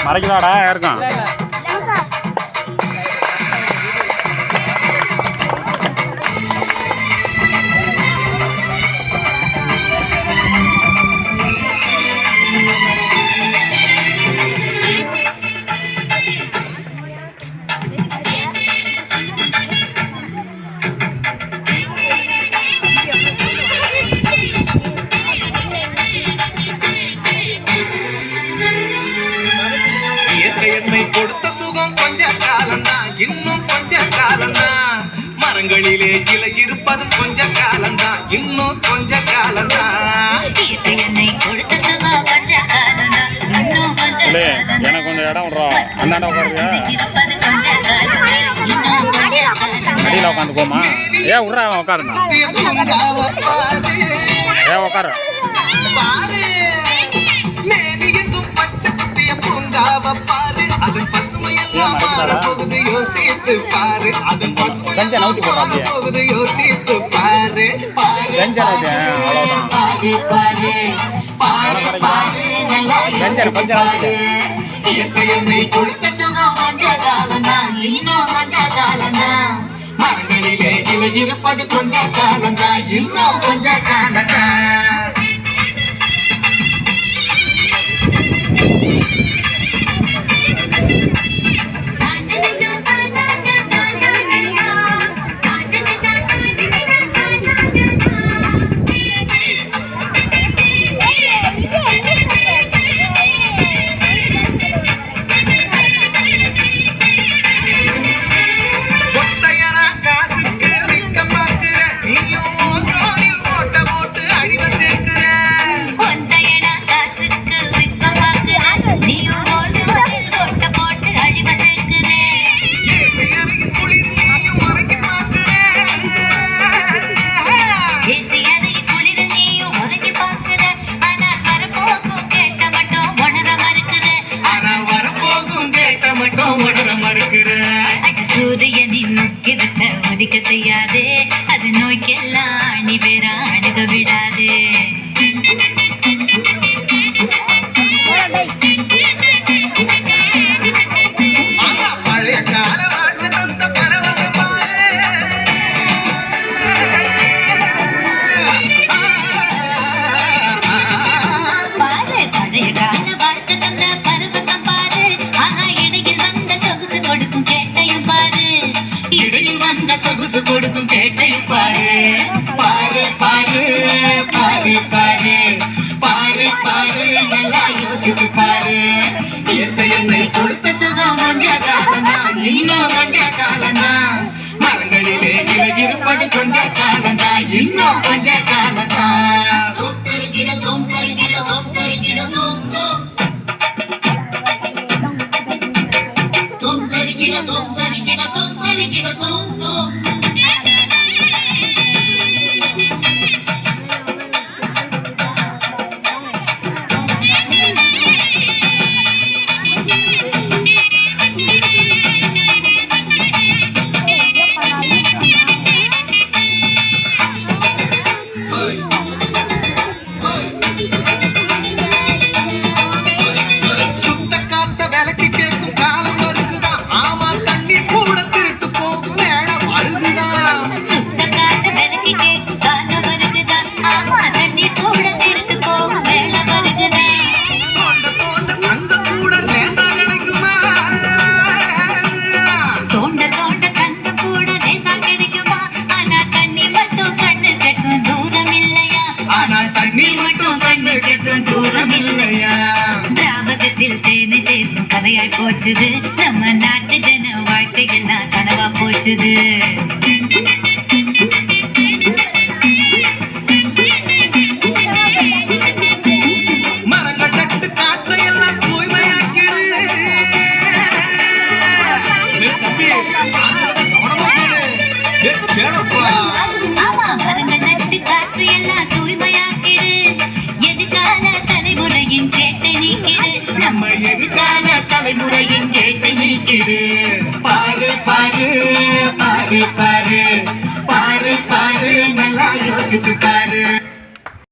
மறைக்குதாடா யாருக்கும் என்னை கொடுத்த சுகம் கொஞ்ச காலம்தான், இன்னும் கொஞ்ச காலம்தான். மரங்களிலே இலை இருப்பது கொஞ்ச காலம்தான், இன்னும் கொஞ்ச காலம்தான். என்னை கொடுத்த சுகம் கொஞ்ச காலம்தான், இன்னும் கொஞ்ச காலம்தான். எனக்கு கொஞ்சம் இடம் விடுறோம். அண்ணாண்ட உட்காருங்க. அடியில் உட்காந்து போமா? ஏன் விட்றா அவன் உட்காருங்க. ஏன் உட்காரு. கஞ்சா நவுத்தி போடுறா அப்படியே. யோசித்து பாரு கஞ்சா நவுத்தி அவ்வளோதான். கஞ்சா கொஞ்சம் நவுத்தி. மரங்களிலே இலை இருப்பது கொஞ்ச காலம்தான், இன்னும் கொஞ்ச காலம்தான். சூரியனின் நோக்கிரத்தை ஒதுக்க செய்யாதே, அது நோய்க்கெல்லாம் அணி பேர அணுக விடாதே. பழைய கால வாழ்வு தந்த பரவசம் பாரு, பழைய கால வாழ்க்கை தந்த பரவசம் பாரு. ஆனா இடையில் வந்த சொகுசு கொடுக்கும் கேட்டையும் பாரு, இடையில் வந்த சொகுசு கொடுக்கும் கேட்டையும் பாரு. பாரு பாரு பாரு பாரு பாரு பாரு நல்லா யோசித்து பாரு. என்னை கொடுத்த சுகம் கொஞ்ச காலம்தான், இன்னும் கொஞ்ச காலம்தான். மரங்களிலே இலை இருப்பது கொஞ்ச காலம்தான், இன்னும் கொஞ்ச காலம்தான். சுத்த காத்த விலைக்கு கேட்கும் காலம் வருதுதான். ஆமா தண்ணி கூட திருட்டு போகும் நேரம் வருதுதான். சுத்த காத்த விலைக்கு கேட்கும் காலம் வருதுதான். ஆமா தண்ணி கூட திருட்டு போகும் வேலை வருதுதான். தோண்ட தோண்ட தங்கம் கூட லேசா கிடைக்குமா? தோண்ட தோண்ட தங்கம் கூட லேசா கிடைக்குமா? ஆனா தண்ணி மட்டும் கண்ணு கட்டும் தூரம் இல்லையா? ஆனால் தண்ணி மட்டும் கண்ணு கெட்டும் தூரம் இல்லையா? திராவகத்தில் தேனை சேர்க்கும் கதையாய் போச்சுது. நம்ம நாட்டு ஜன வாழ்க்கையெல்லாம் கனவா போச்சுது. மரங்கள் நட்டு காற்றை எல்லாம் தூய்மையாக்கிடு. தம்பி கவனமா கேளுப்பா. ஆமா மரங்கள் நட்டு காற்று எல்லாம் தூய்மையாக்கிடு. எதிர்கால தலைமுறையின் கேட்டை நீக்கிடு. நம்ம எதிர்கால தலைமுறையின் கேட்டை நீக்கிடு. பாரு பாரு பாரு பாரு பாரு பாரு நல்லா யோசித்து பாரு.